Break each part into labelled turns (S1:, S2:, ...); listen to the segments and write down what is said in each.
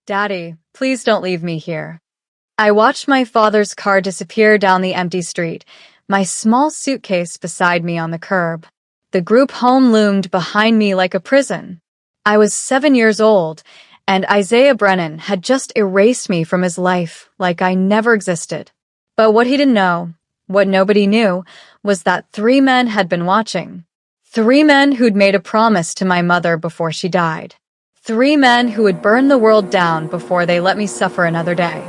S1: Daddy, please don't leave me here. I watched my father's car disappear down the empty street, my small suitcase beside me on the curb. The group home loomed behind me like a prison. I was 7 years old, and Isaiah Brennan had just erased me from his life like I never existed. But what he didn't know, what nobody knew, was that 3 men had been watching. 3 men who'd made a promise to my mother before she died. 3 men who would burn the world down before they let me suffer another day.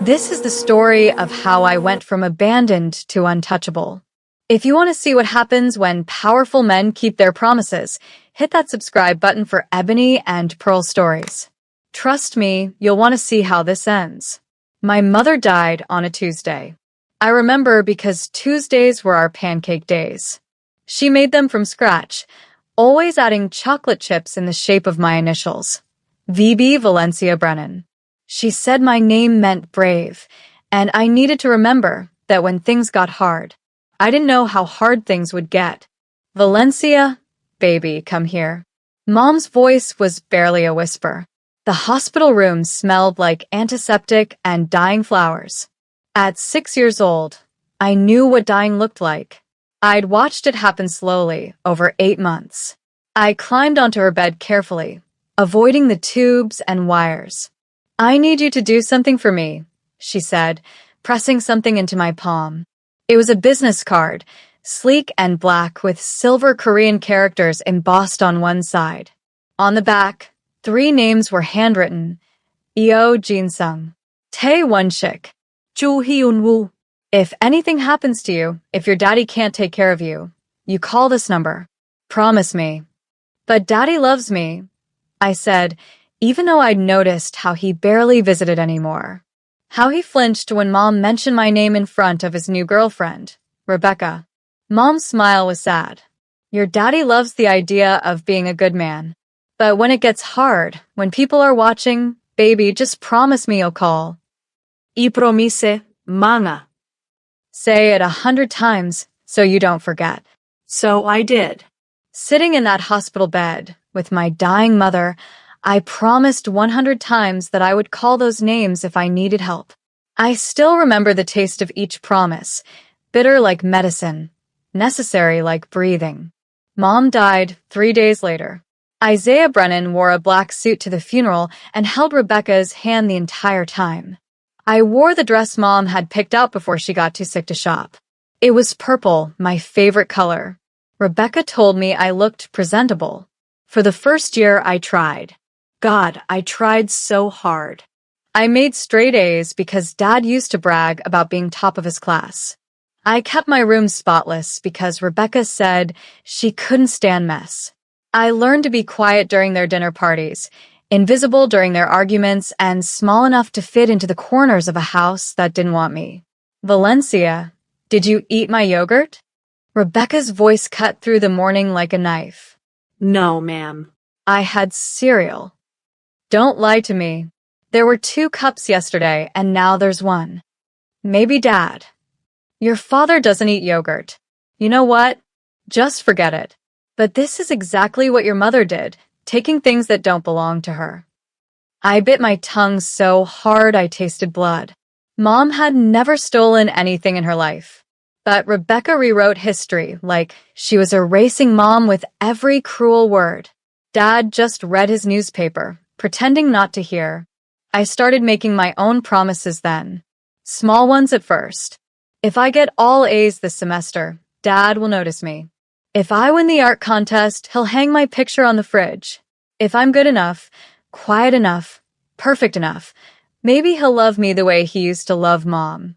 S1: This is the story of how I went from abandoned to untouchable. If you want to see what happens when powerful men keep their promises, hit that subscribe button for Ebony and Pearl stories. Trust me, you'll want to see how this ends. My mother died on a Tuesday. I remember because Tuesdays were our pancake days. She made them from scratch, always adding chocolate chips in the shape of my initials. VB Valencia Brennan. She said my name meant brave, and I needed to remember that when things got hard. I didn't know how hard things would get. Valencia, baby, come here. Mom's voice was barely a whisper. The hospital room smelled like antiseptic and dying flowers. At 6 years old, I knew what dying looked like. I'd watched it happen slowly over 8 months. I climbed onto her bed carefully, avoiding the tubes and wires. I need you to do something for me, she said, pressing something into my palm. It was a business card, sleek and black with silver Korean characters embossed on one side. On the back, 3 names were handwritten: Eo Jin-sung, Tae Won-shik, Jo Hyun-woo. If anything happens to you, if your daddy can't take care of you, you call this number. Promise me. But Daddy loves me, I said, even though I'd noticed how he barely visited anymore. How he flinched when Mom mentioned my name in front of his new girlfriend, Rebecca. Mom's smile was sad. Your daddy loves the idea of being a good man. But when it gets hard, when people are watching, baby, just promise me you'll call. I promise, manga. Say it 100 times so you don't forget. So I did. Sitting in that hospital bed with my dying mother, I promised 100 times that I would call those names if I needed help. I still remember the taste of each promise, bitter like medicine, necessary like breathing. Mom died 3 days later. Isaiah Brennan wore a black suit to the funeral and held Rebecca's hand the entire time. I wore the dress Mom had picked out before she got too sick to shop. It was purple, my favorite color. Rebecca told me I looked presentable. For the first year, I tried. God, I tried so hard. I made straight A's because Dad used to brag about being top of his class. I kept my room spotless because Rebecca said she couldn't stand mess. I learned to be quiet during their dinner parties, invisible during their arguments, and small enough to fit into the corners of a house that didn't want me. Valencia, did you eat my yogurt? Rebecca's voice cut through the morning like a knife.
S2: No, ma'am.
S1: I had cereal. Don't lie to me. There were 2 cups yesterday, and now there's 1. Maybe Dad. Your father doesn't eat yogurt. You know what? Just forget it. But this is exactly what your mother did, taking things that don't belong to her. I bit my tongue so hard I tasted blood. Mom had never stolen anything in her life. But Rebecca rewrote history like she was erasing Mom with every cruel word. Dad just read his newspaper, pretending not to hear. I started making my own promises then. Small ones at first. If I get all A's this semester, Dad will notice me. If I win the art contest, he'll hang my picture on the fridge. If I'm good enough, quiet enough, perfect enough, maybe he'll love me the way he used to love Mom.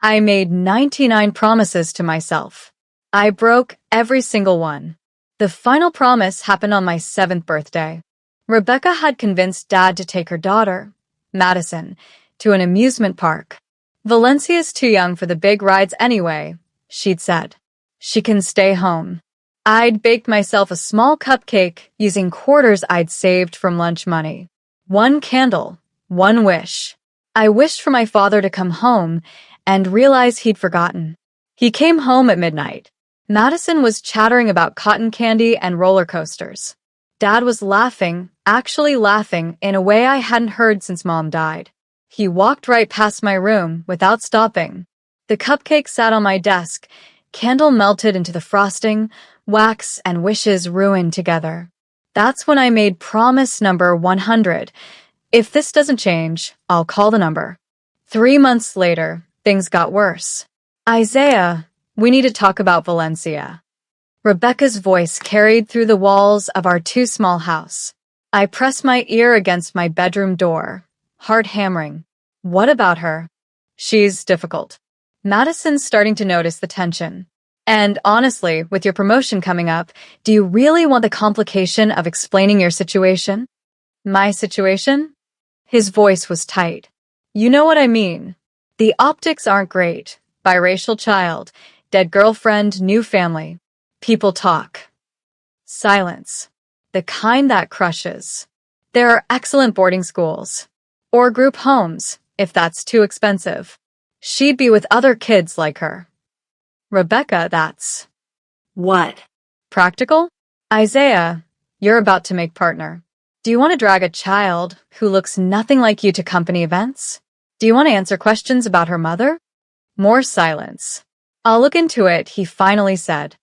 S1: I made 99 promises to myself. I broke every single one. The final promise happened on my 7th birthday. Rebecca had convinced Dad to take her daughter, Madison, to an amusement park. Valencia's too young for the big rides anyway, she'd said. She can stay home. I'd baked myself a small cupcake using quarters I'd saved from lunch money. 1 candle, 1 wish. I wished for my father to come home and realize he'd forgotten. He came home at midnight. Madison was chattering about cotton candy and roller coasters. Dad was laughing, actually laughing, in a way I hadn't heard since Mom died. He walked right past my room without stopping. The cupcake sat on my desk, candle melted into the frosting, wax and wishes ruined together. That's when I made promise number 100. If this doesn't change, I'll call the number. 3 months later, things got worse. Isaiah, we need to talk about Valencia. Rebecca's voice carried through the walls of our too small house. I pressed my ear against my bedroom door, heart hammering. What about her? She's difficult. Madison's starting to notice the tension. And honestly, with your promotion coming up, do you really want the complication of explaining your situation? My situation? His voice was tight. You know what I mean. The optics aren't great. Biracial child, dead girlfriend, new family. People talk. Silence. The kind that crushes. There are excellent boarding schools. Or group homes, if that's too expensive. She'd be with other kids like her. Rebecca, that's...
S2: What?
S1: Practical? Isaiah, you're about to make partner. Do you want to drag a child who looks nothing like you to company events? Do you want to answer questions about her mother? More silence. I'll look into it, he finally said.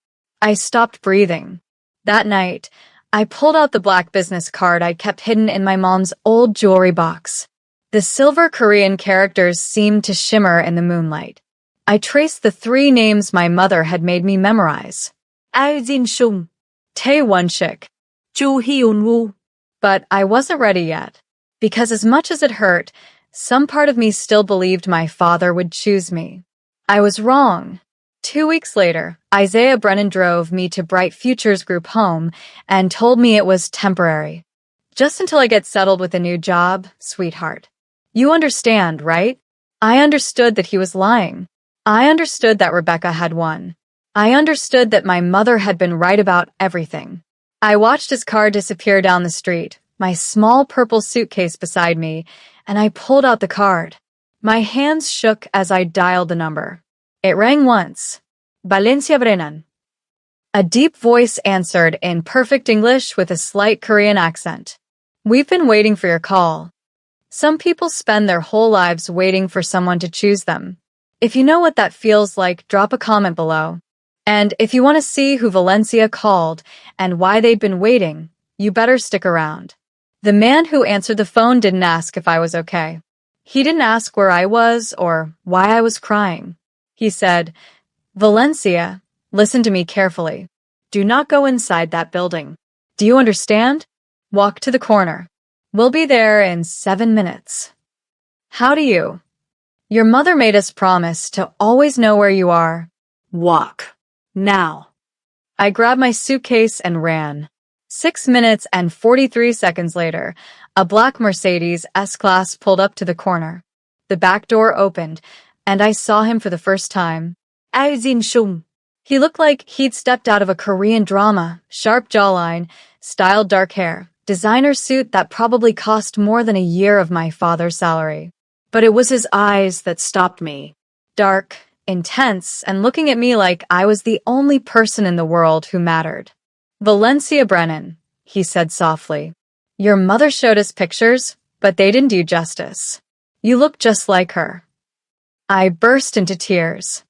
S1: I stopped breathing. That night, I pulled out the black business card I'd kept hidden in my mom's old jewelry box. The silver Korean characters seemed to shimmer in the moonlight. I traced the 3 names my mother had made me memorize.
S2: Ao Jin-sung,
S1: Tae Won-shik.
S2: Cho Hyun-woo.
S1: But I wasn't ready yet, because as much as it hurt, some part of me still believed my father would choose me. I was wrong. 2 weeks later, Isaiah Brennan drove me to Bright Futures Group home and told me it was temporary. Just until I get settled with a new job, sweetheart. You understand, right? I understood that he was lying. I understood that Rebecca had won. I understood that my mother had been right about everything. I watched his car disappear down the street, my small purple suitcase beside me, and I pulled out the card. My hands shook as I dialed the number. It rang once. Valencia Brennan. A deep voice answered in perfect English with a slight Korean accent. We've been waiting for your call. Some people spend their whole lives waiting for someone to choose them. If you know what that feels like, drop a comment below. And if you want to see who Valencia called and why they'd been waiting, you better stick around. The man who answered the phone didn't ask if I was okay. He didn't ask where I was or why I was crying. He said, Valencia, listen to me carefully. Do not go inside that building. Do you understand? Walk to the corner. We'll be there in 7 minutes. How do you? Your mother made us promise to always know where you are.
S2: Walk. Now.
S1: I grabbed my suitcase and ran. 6 minutes and 43 seconds later, a black Mercedes S-Class pulled up to the corner. The back door opened, and I saw him for the first time.
S2: Ao Jin-sung.
S1: He looked like he'd stepped out of a Korean drama, sharp jawline, styled dark hair, designer suit that probably cost more than a year of my father's salary.
S2: But it was his eyes that stopped me.
S1: Dark, intense, and looking at me like I was the only person in the world who mattered. Valencia Brennan, he said softly. Your mother showed us pictures, but they didn't do justice. You look just like her. I burst into tears.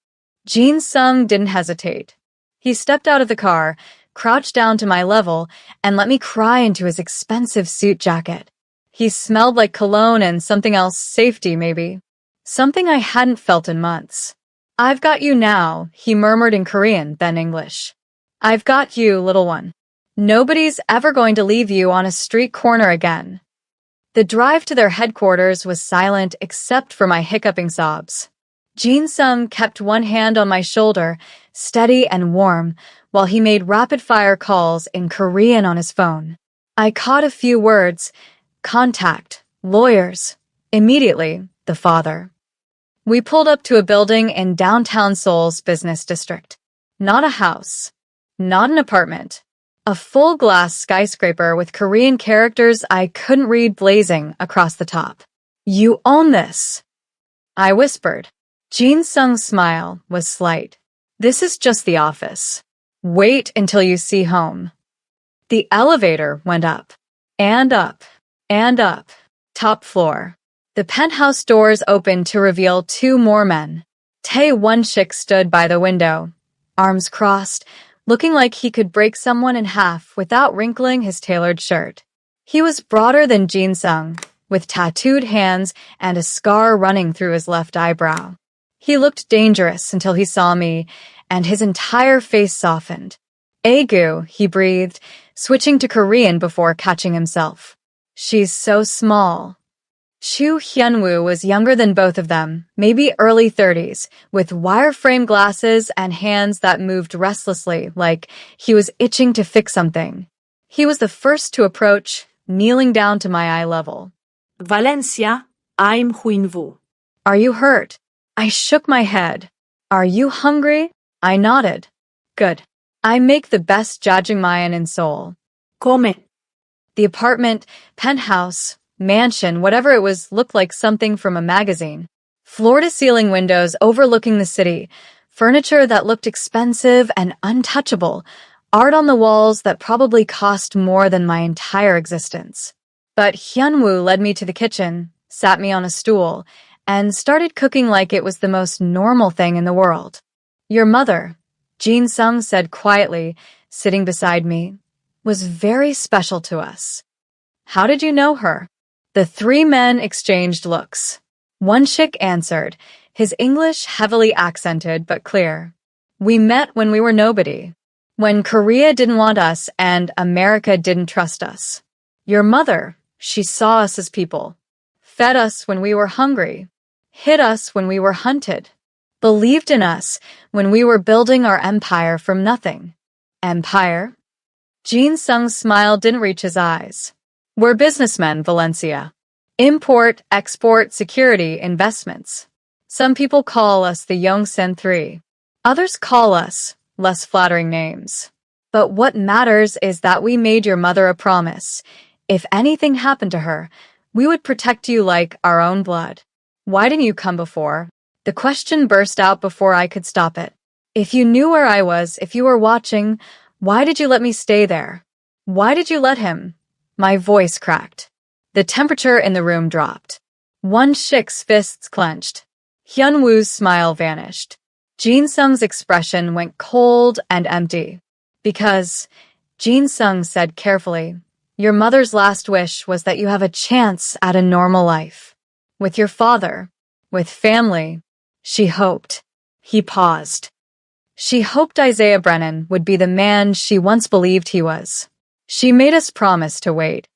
S1: Jin-sung didn't hesitate. He stepped out of the car, crouched down to my level, and let me cry into his expensive suit jacket. He smelled like cologne and something else, safety maybe. Something I hadn't felt in months. I've got you now, he murmured in Korean, then English. I've got you, little one. Nobody's ever going to leave you on a street corner again. The drive to their headquarters was silent except for my hiccuping sobs. Jin-sung kept one hand on my shoulder, steady and warm, while he made rapid-fire calls in Korean on his phone. I caught a few words. Contact. Lawyers. Immediately, the father. We pulled up to a building in downtown Seoul's business district. Not a house. Not an apartment. A full-glass skyscraper with Korean characters I couldn't read blazing across the top. You own this. I whispered. Jin-sung's smile was slight. This is just the office. Wait until you see home. The elevator went up, and up, and up. Top floor. The penthouse doors opened to reveal two more men. Tae Won-shik stood by the window, arms crossed, looking like he could break someone in half without wrinkling his tailored shirt. He was broader than Jin Sung, with tattooed hands and a scar running through his left eyebrow. He looked dangerous until he saw me, and his entire face softened. "Aegu," he breathed, switching to Korean before catching himself. "She's so small." Chu Hyunwoo was younger than both of them, maybe early 30s, with wireframe glasses and hands that moved restlessly, like he was itching to fix something. He was the first to approach, kneeling down to my eye level.
S2: Valencia, I'm Hyunwoo.
S1: "Are you hurt?" I shook my head. "Are you hungry?" I nodded. "Good. I make the best jjajangmyeon in Seoul."
S2: Come.
S1: The apartment, penthouse, mansion, whatever it was, looked like something from a magazine. Floor-to-ceiling windows overlooking the city, furniture that looked expensive and untouchable, art on the walls that probably cost more than my entire existence. But Hyunwoo led me to the kitchen, sat me on a stool, and started cooking like it was the most normal thing in the world. "Your mother," Jin Sung said quietly, sitting beside me, "was very special to us." "How did you know her?" The three men exchanged looks. Won-shik answered, his English heavily accented but clear. "We met when we were nobody. When Korea didn't want us and America didn't trust us. Your mother, she saw us as people. Fed us when we were hungry. Hid us when we were hunted. Believed in us when we were building our empire from nothing." Empire? Jin Sung's smile didn't reach his eyes. "We're businessmen, Valencia. Import, export, security, investments. Some people call us the Yongsen Three. Others call us less flattering names. But what matters is that we made your mother a promise. If anything happened to her, we would protect you like our own blood. Why didn't you come before?" The question burst out before I could stop it. "If you knew where I was, if you were watching, why did you let me stay there? Why did you let him?" My voice cracked. The temperature in the room dropped. Won-shik's fists clenched. Hyunwoo's smile vanished. Jin Sung's expression went cold and empty. "Because," Jin Sung said carefully, "your mother's last wish was that you have a chance at a normal life. With your father, with family. She hoped." He paused. "She hoped Isaiah Brennan would be the man she once believed he was. She made us promise to wait.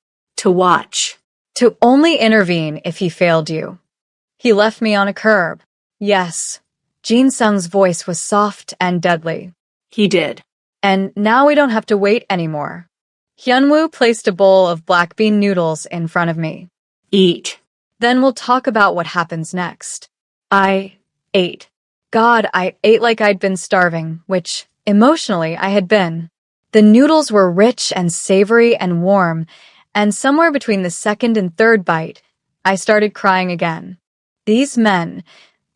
S2: To watch.
S1: To only intervene if he failed you. He left me on a curb." "Yes." Jin Sung's voice was soft and deadly.
S2: He did.
S1: "And now we don't have to wait anymore." Hyunwoo placed a bowl of black bean noodles in front of me.
S2: Eat.
S1: "Then we'll talk about what happens next." I ate. God, I ate like I'd been starving, which, emotionally, I had been. The noodles were rich and savory and warm, and somewhere between the second and third bite, I started crying again. These men,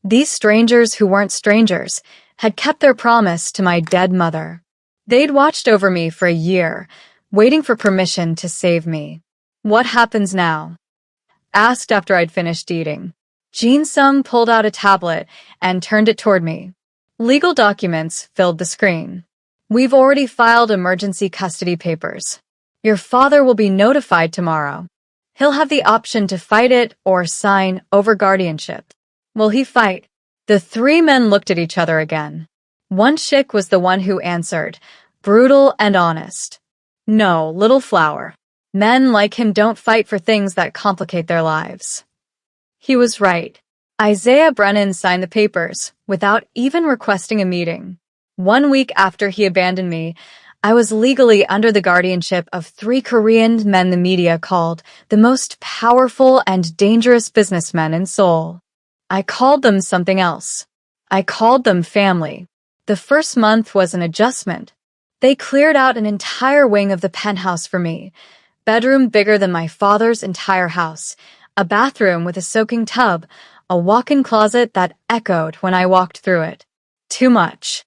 S1: these strangers who weren't strangers, had kept their promise to my dead mother. They'd watched over me for a year, waiting for permission to save me. "What happens now?" Asked after I'd finished eating. Jin Sung pulled out a tablet and turned it toward me. Legal documents filled the screen. "We've already filed emergency custody papers. Your father will be notified tomorrow. He'll have the option to fight it or sign over guardianship." "Will he fight?" The three men looked at each other again. Won-shik was the one who answered, brutal and honest. "No, little flower. Men like him don't fight for things that complicate their lives." He was right. Isaiah Brennan signed the papers without even requesting a meeting. 1 week after he abandoned me, I was legally under the guardianship of 3 Korean men the media called the most powerful and dangerous businessmen in Seoul. I called them something else. I called them family. The first month was an adjustment. They cleared out an entire wing of the penthouse for me, bedroom bigger than my father's entire house, a bathroom with a soaking tub, a walk-in closet that echoed when I walked through it. "Too much?"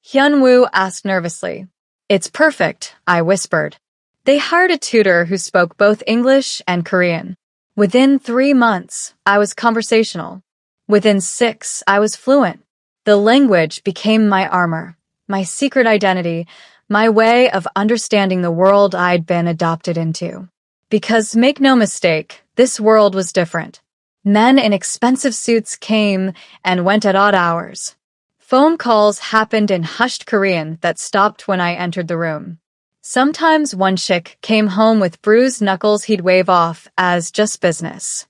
S1: Hyunwoo asked nervously. "It's perfect," I whispered. They hired a tutor who spoke both English and Korean. Within 3 months, I was conversational. Within 6, I was fluent. The language became my armor, my secret identity, my way of understanding the world I'd been adopted into. Because, make no mistake, this world was different. Men in expensive suits came and went at odd hours. Phone calls happened in hushed Korean that stopped when I entered the room. Sometimes one chick came home with bruised knuckles he'd wave off as just business.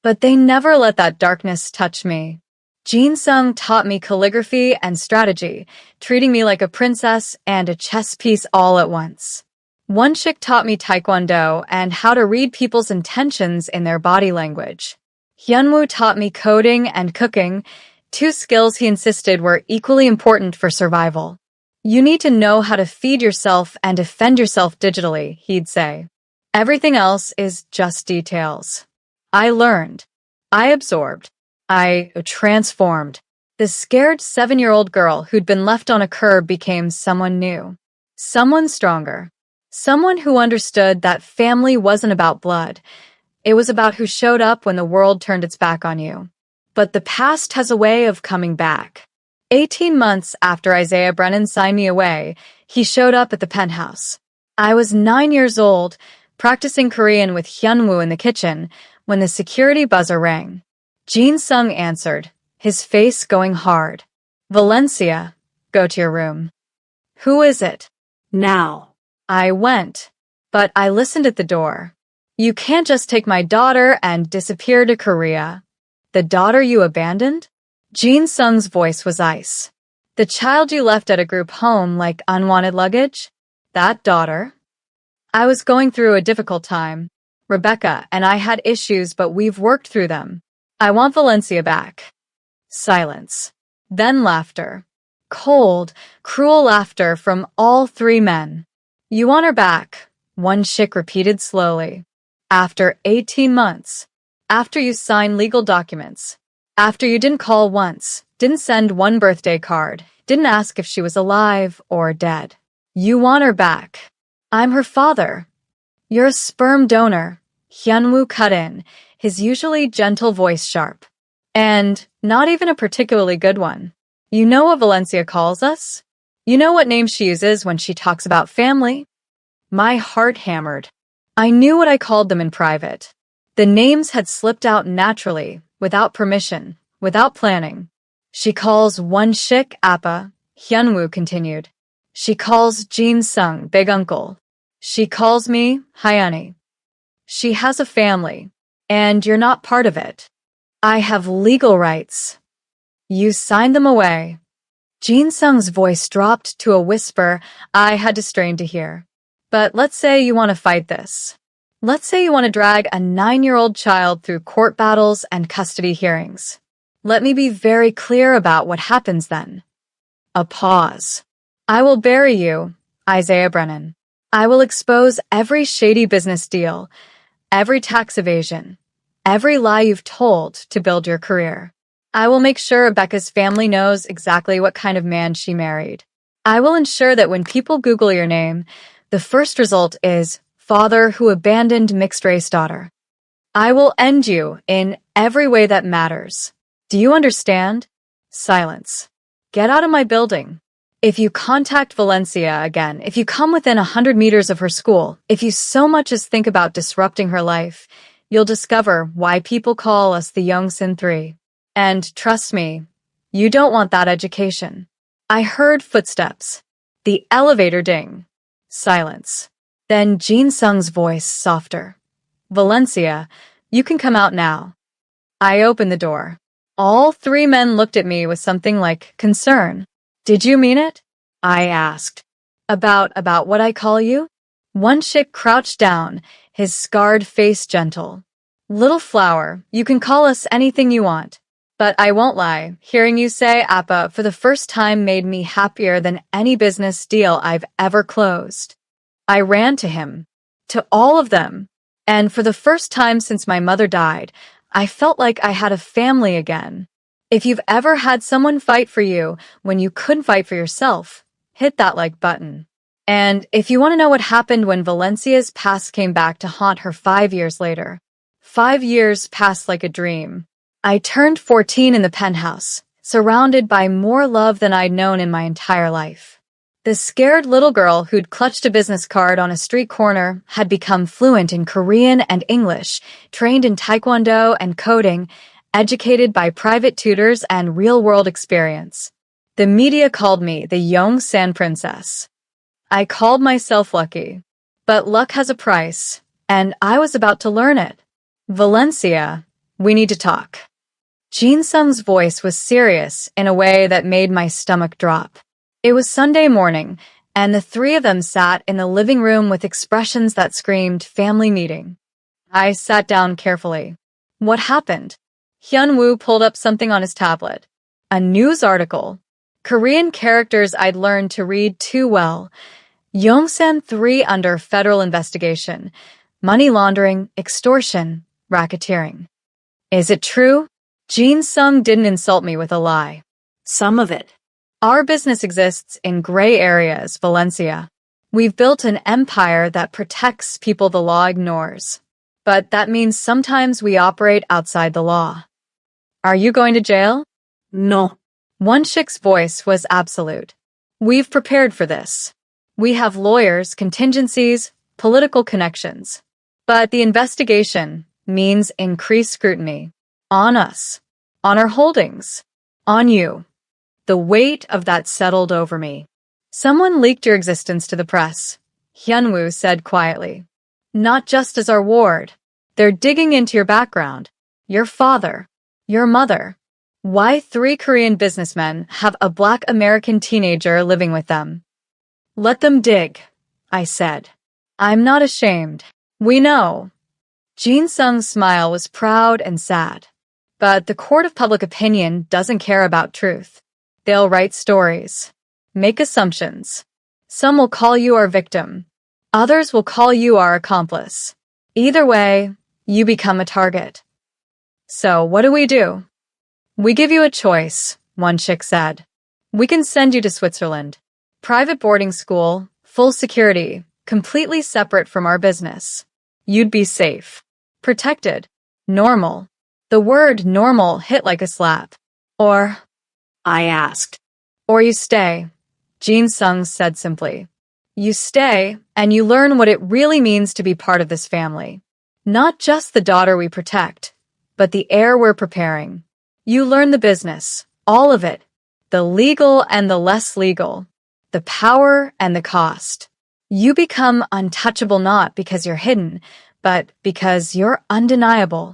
S1: But they never let that darkness touch me. Jin Sung taught me calligraphy and strategy, treating me like a princess and a chess piece all at once. One chick taught me taekwondo and how to read people's intentions in their body language. Hyunwoo taught me coding and cooking, 2 skills he insisted were equally important for survival. You need to know how to feed yourself and defend yourself digitally, he'd say. Everything else is just details. I learned. I absorbed. I transformed. The scared 7-year-old girl who'd been left on a curb became someone new. Someone stronger. Someone who understood that family wasn't about blood. It was about who showed up when the world turned its back on you. But the past has a way of coming back. 18 months after Isaiah Brennan signed me away, he showed up at the penthouse. I was 9 years old, practicing Korean with Hyunwoo in the kitchen, when the security buzzer rang. Jin Sung answered, his face going hard. Valencia, go to your room. Who is it?
S2: Now.
S1: I went, but I listened at the door. You can't just take my daughter and disappear to Korea. The daughter you abandoned? Jin Sung's voice was ice. The child you left at a group home like unwanted luggage? That daughter? I was going through a difficult time. Rebecca and I had issues, but we've worked through them. I want Valencia back. Silence. Then laughter. Cold, cruel laughter from all 3 men. You want her back, one chick repeated slowly. After 18 months. After you signed legal documents. After you didn't call once, didn't send one birthday card, didn't ask if she was alive or dead. You want her back. I'm her father. You're a sperm donor. Hyunwoo cut in, his usually gentle voice sharp. And not even a particularly good one. You know what Valencia calls us? You know what name she uses when she talks about family? My heart hammered. I knew what I called them in private. The names had slipped out naturally, without permission, without planning. She calls one chick Appa, Hyunwoo continued. She calls Jin Sung Big Uncle. She calls me Hyuni. She has a family, and you're not part of it. I have legal rights. You signed them away. Jin Sung's voice dropped to a whisper I had to strain to hear. But let's say you want to fight this. Let's say you want to drag a 9-year-old child through court battles and custody hearings. Let me be very clear about what happens then. A pause. I will bury you, Isaiah Brennan. I will expose every shady business deal, every tax evasion, every lie you've told to build your career. I will make sure Rebecca's family knows exactly what kind of man she married. I will ensure that when people Google your name, the first result is father who abandoned mixed-race daughter. I will end you in every way that matters. Do you understand? Silence. Get out of my building. If you contact Valencia again, if you come within 100 meters of her school, if you so much as think about disrupting her life, you'll discover why people call us the Yongsin 3. And trust me, you don't want that education. I heard footsteps. The elevator ding. Silence. Then Jin Sung's voice softer. Valencia, you can come out now. I opened the door. All 3 men looked at me with something like concern. Did you mean it? I asked. About what I call you? One chick crouched down, his scarred face gentle. Little flower, you can call us anything you want. But I won't lie, hearing you say Appa for the first time made me happier than any business deal I've ever closed. I ran to him. To all of them. And for the first time since my mother died, I felt like I had a family again. If you've ever had someone fight for you when you couldn't fight for yourself, hit that like button. And if you want to know what happened when Valencia's past came back to haunt her 5 years later, 5 years passed like a dream. I turned 14 in the penthouse, surrounded by more love than I'd known in my entire life. The scared little girl who'd clutched a business card on a street corner had become fluent in Korean and English, trained in Taekwondo and coding, educated by private tutors and real-world experience. The media called me the Yongsan Princess. I called myself lucky. But luck has a price, and I was about to learn it. Valencia, we need to talk. Jin Sung's voice was serious in a way that made my stomach drop. It was Sunday morning, and the three of them sat in the living room with expressions that screamed family meeting. I sat down carefully. What happened? Hyun-woo pulled up something on his tablet. A news article. Korean characters I'd learned to read too well. Yongsan 3 under federal investigation. Money laundering, extortion, racketeering. Is it true? Jin Sung didn't insult me with a lie.
S2: Some of it.
S1: Our business exists in gray areas, Valencia. We've built an empire that protects people the law ignores. But that means sometimes we operate outside the law. Are you going to jail?
S2: No.
S1: One chick's voice was absolute. We've prepared for this. We have lawyers, contingencies, political connections. But the investigation means increased scrutiny. On us. On our holdings. On you. The weight of that settled over me. Someone leaked your existence to the press, Hyun-woo said quietly. Not just as our ward. They're digging into your background. Your father. Your mother. Why 3 Korean businessmen have a Black American teenager living with them. Let them dig, I said. I'm not ashamed. We know. Jin Sung's smile was proud and sad. But the court of public opinion doesn't care about truth. They'll write stories. Make assumptions. Some will call you our victim. Others will call you our accomplice. Either way, you become a target. So what do? We give you a choice, one chick said. We can send you to Switzerland. Private boarding school, full security, completely separate from our business. You'd be safe. Protected. Normal. The word normal hit like a slap. Or,
S2: I asked.
S1: Or you stay, Jin Sung said simply. You stay, and you learn what it really means to be part of this family. Not just the daughter we protect, but the heir we're preparing. You learn the business, all of it, the legal and the less legal, the power and the cost. You become untouchable not because you're hidden, but because you're undeniable.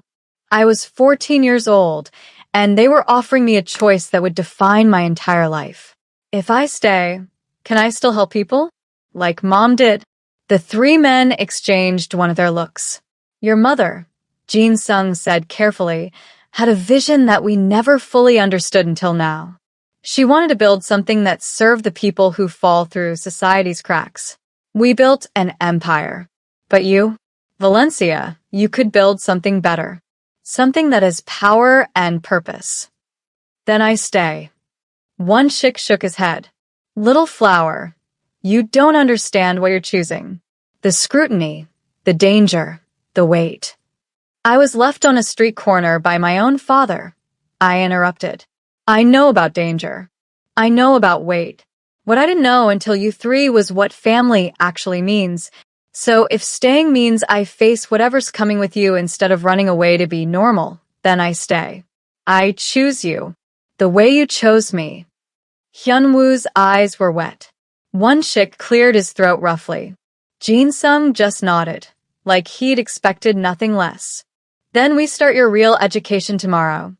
S1: I was 14 years old, and they were offering me a choice that would define my entire life. If I stay, can I still help people? Like Mom did. The 3 men exchanged one of their looks. Your mother, Jin Sung said carefully, had a vision that we never fully understood until now. She wanted to build something that served the people who fall through society's cracks. We built an empire. But you, Valencia, you could build something better. Something that has power and purpose. Then I stay. One chick shook his head. Little flower, you don't understand what you're choosing. The scrutiny, the danger, the weight. I was left on a street corner by my own father. I interrupted. I know about danger. I know about weight. What I didn't know until you 3 was what family actually means. So if staying means I face whatever's coming with you instead of running away to be normal, then I stay. I choose you. The way you chose me. Hyun-woo's eyes were wet. One chick cleared his throat roughly. Jin Sung just nodded, like he'd expected nothing less. Then we start your real education tomorrow,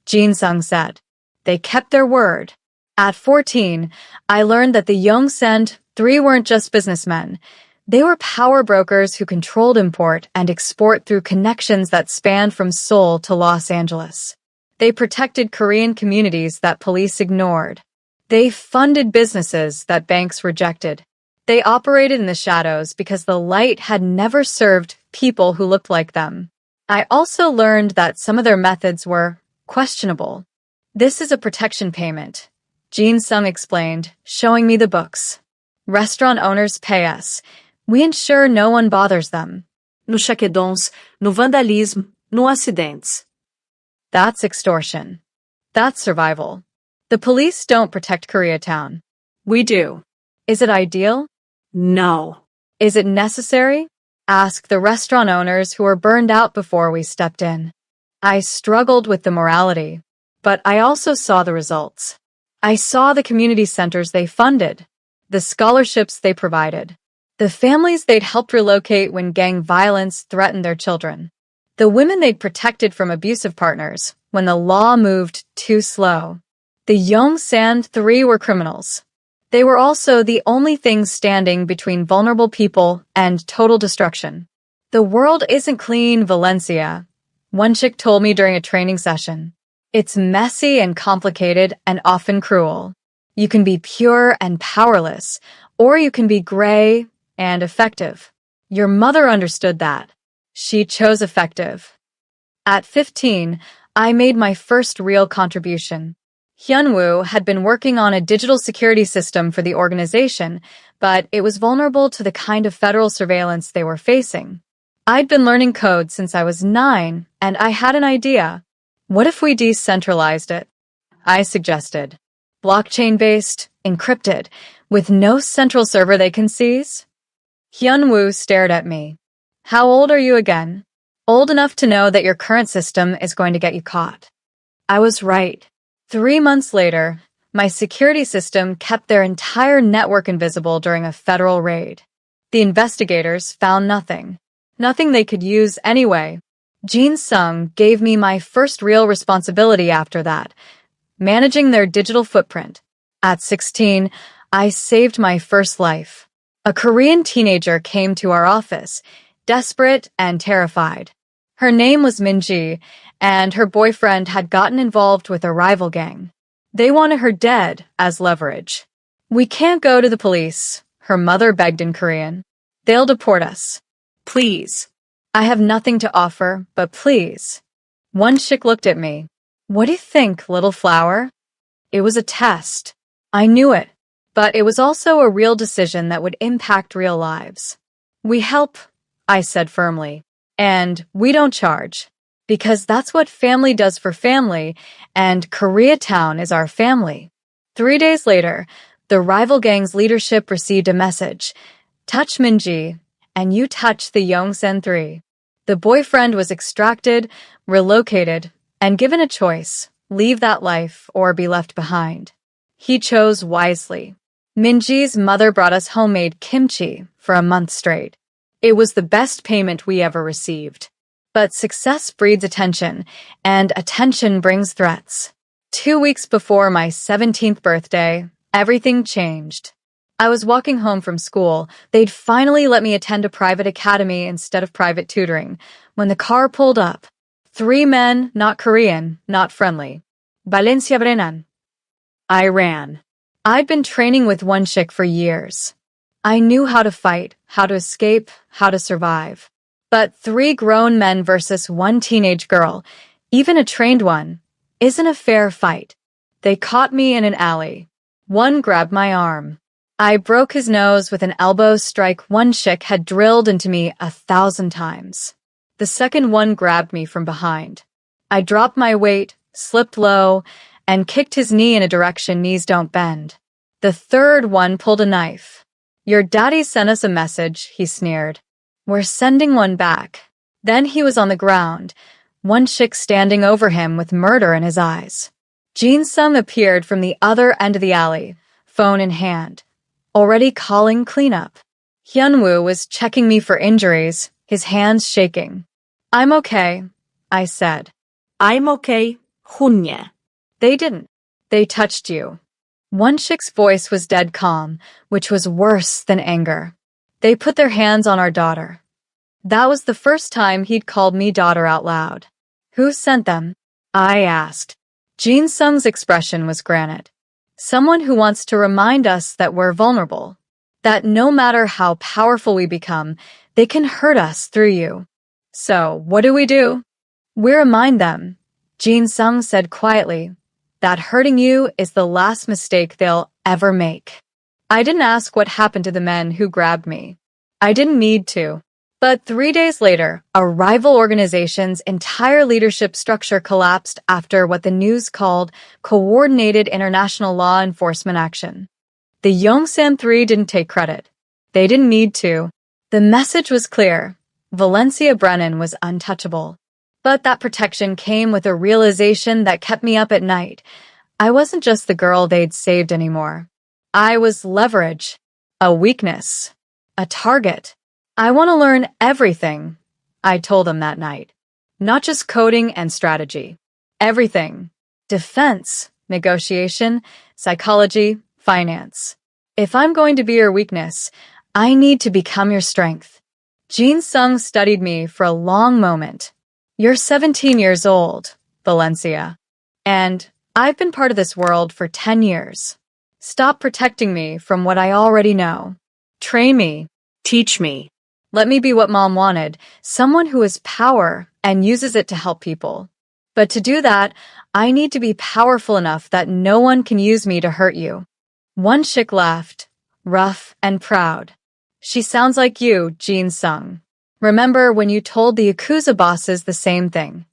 S1: Jin Sung said. They kept their word. At 14, I learned that the Yongsan 3 weren't just businessmen. They were power brokers who controlled import and export through connections that spanned from Seoul to Los Angeles. They protected Korean communities that police ignored. They funded businesses that banks rejected. They operated in the shadows because the light had never served people who looked like them. I also learned that some of their methods were questionable. This is a protection payment, Jin Sung explained, showing me the books. Restaurant owners pay us. We ensure no one bothers them.
S2: No cheque-dons, no vandalismo, no acidentes.
S1: That's extortion. That's survival. The police don't protect Koreatown.
S2: We do.
S1: Is it ideal?
S2: No.
S1: Is it necessary? Ask the restaurant owners who were burned out before we stepped in. I struggled with the morality, but I also saw the results. I saw the community centers they funded, the scholarships they provided, the families they'd helped relocate when gang violence threatened their children, the women they'd protected from abusive partners when the law moved too slow. The Yongsan Three were criminals. They were also the only things standing between vulnerable people and total destruction. The world isn't clean, Valencia, one chick told me during a training session. It's messy and complicated and often cruel. You can be pure and powerless, or you can be gray and effective. Your mother understood that. She chose effective. At 15, I made my first real contribution. Hyunwoo had been working on a digital security system for the organization, but it was vulnerable to the kind of federal surveillance they were facing. I'd been learning code since I was 9, and I had an idea. What if we decentralized it? I suggested. Blockchain-based, encrypted, with no central server they can seize? Hyunwoo stared at me. How old are you again? Old enough to know that your current system is going to get you caught. I was right. 3 months later, my security system kept their entire network invisible during a federal raid. The investigators found nothing. Nothing they could use anyway. Jin Sung gave me my first real responsibility after that, managing their digital footprint. At 16, I saved my first life. A Korean teenager came to our office, desperate and terrified. Her name was Minji, and her boyfriend had gotten involved with a rival gang. They wanted her dead as leverage. We can't go to the police, her mother begged in Korean. They'll deport us. Please. I have nothing to offer, but please. One chick looked at me. What do you think, little flower? It was a test. I knew it, but it was also a real decision that would impact real lives. We help, I said firmly, and we don't charge. Because that's what family does for family, and Koreatown is our family. 3 days later, the rival gang's leadership received a message. Touch Minji, and you touch the Yongsan Three. The boyfriend was extracted, relocated, and given a choice, leave that life or be left behind. He chose wisely. Minji's mother brought us homemade kimchi for a month straight. It was the best payment we ever received. But success breeds attention, and attention brings threats. 2 weeks before my 17th birthday, everything changed. I was walking home from school. They'd finally let me attend a private academy instead of private tutoring, when the car pulled up. 3 men, not Korean, not friendly. Valencia Brennan. I ran. I'd been training with one chick for years. I knew how to fight, how to escape, how to survive. But 3 grown men versus 1 teenage girl, even a trained one, isn't a fair fight. They caught me in an alley. One grabbed my arm. I broke his nose with an elbow strike one chick had drilled into me 1,000 times. The second one grabbed me from behind. I dropped my weight, slipped low, and kicked his knee in a direction knees don't bend. The third one pulled a knife. Your daddy sent us a message, he sneered. We're sending one back. Then he was on the ground, one chick standing over him with murder in his eyes. Jin Sung appeared from the other end of the alley, phone in hand, already calling cleanup. Hyunwoo was checking me for injuries, his hands shaking. I'm okay, I said.
S2: I'm okay, Hunya.
S1: They didn't. They touched you. One chick's voice was dead calm, which was worse than anger. They put their hands on our daughter. That was the first time he'd called me daughter out loud. Who sent them? I asked. Jin Sung's expression was granite. Someone who wants to remind us that we're vulnerable. That no matter how powerful we become, they can hurt us through you. So, what do? We remind them, Jin Sung said quietly, that hurting you is the last mistake they'll ever make. I didn't ask what happened to the men who grabbed me. I didn't need to. But 3 days later, a rival organization's entire leadership structure collapsed after what the news called coordinated international law enforcement action. The Yongsan Three didn't take credit. They didn't need to. The message was clear. Valencia Brennan was untouchable. But that protection came with a realization that kept me up at night. I wasn't just the girl they'd saved anymore. I was leverage, a weakness, a target. I want to learn everything, I told them that night. Not just coding and strategy. Everything. Defense, negotiation, psychology, finance. If I'm going to be your weakness, I need to become your strength. Jin Sung studied me for a long moment. You're 17 years old, Valencia. And I've been part of this world for 10 years. Stop protecting me from what I already know. Train me.
S2: Teach me.
S1: Let me be what Mom wanted, someone who has power and uses it to help people. But to do that, I need to be powerful enough that no one can use me to hurt you. One chick laughed, rough and proud. She sounds like you, Jin Sung. Remember when you told the Yakuza bosses the same thing?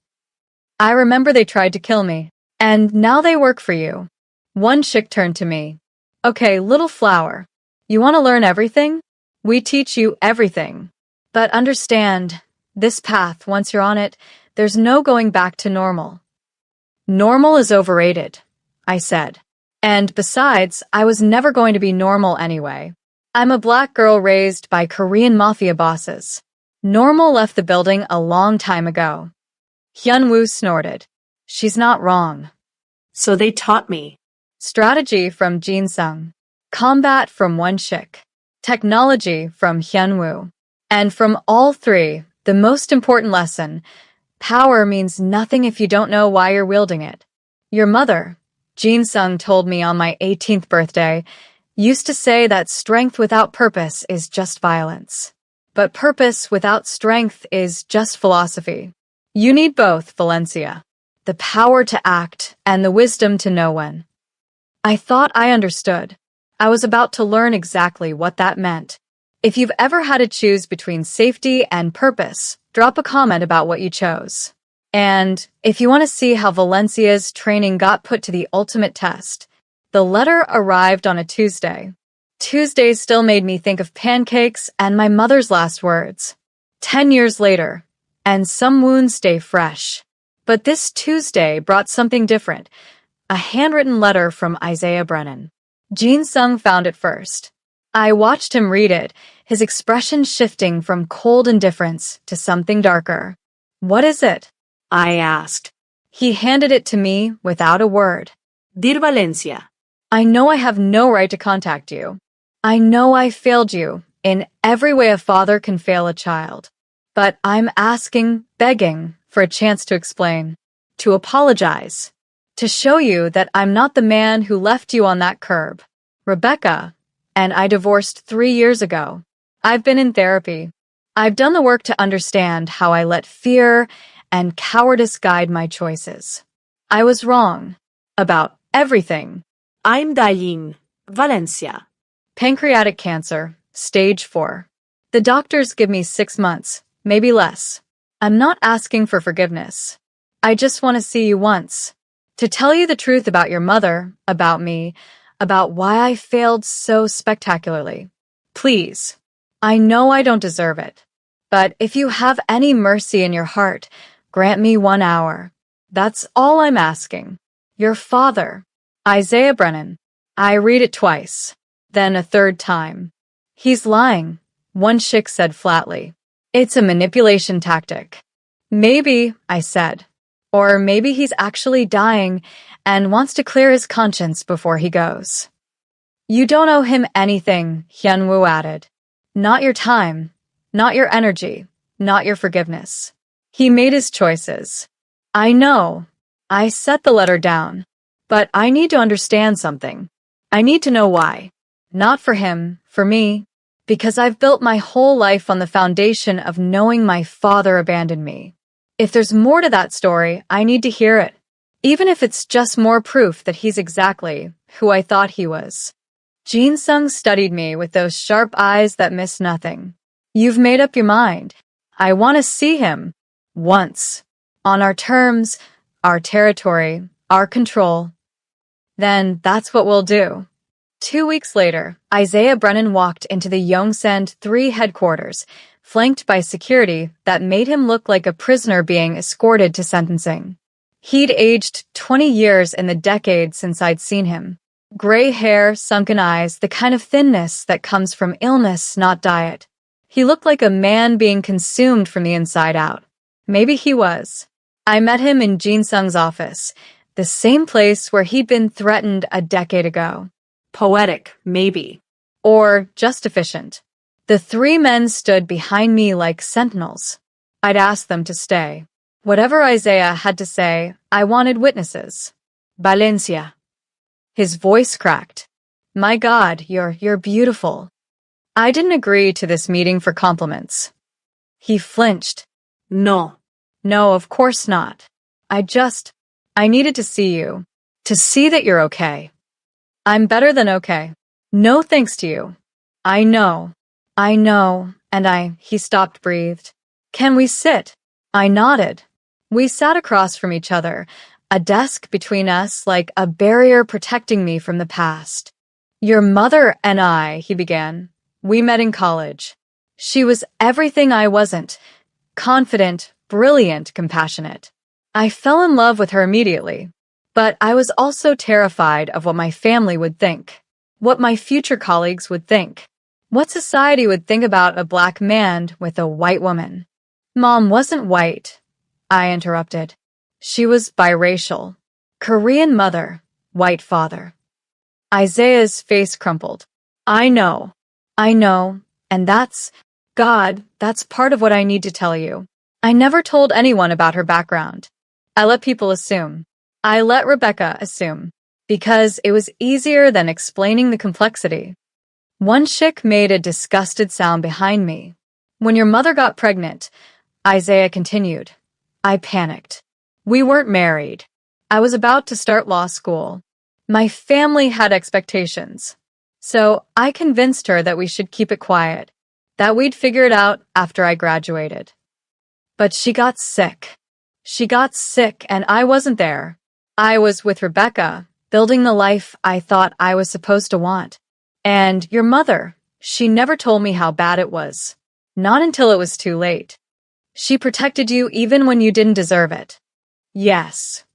S1: I remember they tried to kill me, and now they work for you. One chick turned to me. Okay, little flower. You want to learn everything? We teach you everything. But understand, this path, once you're on it, there's no going back to normal. Normal is overrated, I said. And besides, I was never going to be normal anyway. I'm a black girl raised by Korean Mafia bosses. Normal left the building a long time ago. Hyun-woo snorted. She's not wrong.
S2: So they taught me.
S1: Strategy from Jin Sung. Combat from one chick. Technology from Hyun-woo. And from all three, the most important lesson, power means nothing if you don't know why you're wielding it. Your mother, Jin Sung told me on my 18th birthday, used to say that strength without purpose is just violence. But purpose without strength is just philosophy. You need both, Valencia. The power to act and the wisdom to know when. I thought I understood. I was about to learn exactly what that meant. If you've ever had to choose between safety and purpose, drop a comment about what you chose. And if you want to see how Valencia's training got put to the ultimate test, the letter arrived on a Tuesday. Tuesdays still made me think of pancakes and my mother's last words. 10 years later, and some wounds stay fresh. But this Tuesday brought something different, a handwritten letter from Isaiah Brennan. Jin Sung found it first. I watched him read it, his expression shifting from cold indifference to something darker. What is it?
S2: I asked.
S1: He handed it to me without a word.
S2: Dear Valencia,
S1: I know I have no right to contact you. I know I failed you in every way a father can fail a child. But I'm asking, begging, for a chance to explain, to apologize, to show you that I'm not the man who left you on that curb. Rebecca and I divorced 3 years ago. I've been in therapy. I've done the work to understand how I let fear and cowardice guide my choices. I was wrong about everything.
S2: I'm dying. Valencia.
S1: Pancreatic cancer, stage 4. The doctors give me 6 months, maybe less. I'm not asking for forgiveness. I just want to see you once. To tell you the truth about your mother, about me, about why I failed so spectacularly. Please. I know I don't deserve it. But if you have any mercy in your heart, grant me 1 hour. That's all I'm asking. Your father, Isaiah Brennan. I read it twice, then a third time. He's lying, one chick said flatly. It's a manipulation tactic. Maybe, I said. Or maybe he's actually dying and wants to clear his conscience before he goes. You don't owe him anything, Hyun-woo added. Not your time, not your energy, not your forgiveness. He made his choices. I know. I set the letter down. But I need to understand something. I need to know why. Not for him, for me. Because I've built my whole life on the foundation of knowing my father abandoned me. If there's more to that story, I need to hear it. Even if it's just more proof that he's exactly who I thought he was. Jin Sung studied me with those sharp eyes that miss nothing. You've made up your mind. I want to see him. Once. On our terms, our territory, our control. Then that's what we'll do. 2 weeks later, Isaiah Brennan walked into the Yongsan 3 headquarters, flanked by security that made him look like a prisoner being escorted to sentencing. He'd aged 20 years in the decade since I'd seen him. Gray hair, sunken eyes, the kind of thinness that comes from illness, not diet. He looked like a man being consumed from the inside out. Maybe he was. I met him in Jin Sung's office, the same place where he'd been threatened a decade ago.
S2: Poetic, maybe.
S1: Or just efficient. The 3 men stood behind me like sentinels. I'd asked them to stay. Whatever Isaiah had to say, I wanted witnesses. Valencia. His voice cracked. My God, you're beautiful. I didn't agree to this meeting for compliments. He flinched.
S2: No.
S1: No, of course not. I needed to see you. To see that you're okay. I'm better than okay. No thanks to you. I know, and he stopped, breathed. Can we sit? I nodded. We sat across from each other, a desk between us like a barrier protecting me from the past. Your mother and I, he began. We met in college. She was everything I wasn't. Confident, brilliant, compassionate. I fell in love with her immediately. But I was also terrified of what my family would think, what my future colleagues would think, what society would think about a black man with a white woman. Mom wasn't white, I interrupted. She was biracial. Korean mother, white father. Isaiah's face crumpled. I know, and that's part of what I need to tell you. I never told anyone about her background. I let people assume. I let Rebecca assume, because it was easier than explaining the complexity. One chick made a disgusted sound behind me. When your mother got pregnant, Isaiah continued, I panicked. We weren't married. I was about to start law school. My family had expectations. So I convinced her that we should keep it quiet, that we'd figure it out after I graduated. But she got sick. And I wasn't there. I was with Rebecca, building the life I thought I was supposed to want. And your mother, she never told me how bad it was. Not until it was too late. She protected you even when you didn't deserve it. Yes.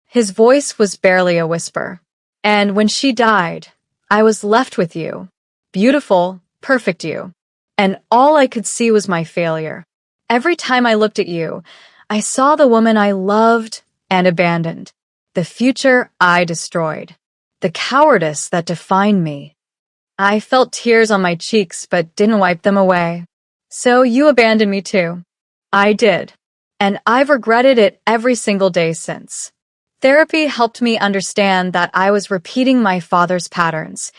S1: His voice was barely a whisper. And when she died, I was left with you. Beautiful, perfect you. And all I could see was my failure. Every time I looked at you, I saw the woman I loved and abandoned. The future I destroyed. The cowardice that defined me. I felt tears on my cheeks but didn't wipe them away. So you abandoned me too. I did. And I've regretted it every single day since. Therapy helped me understand that I was repeating my father's patterns.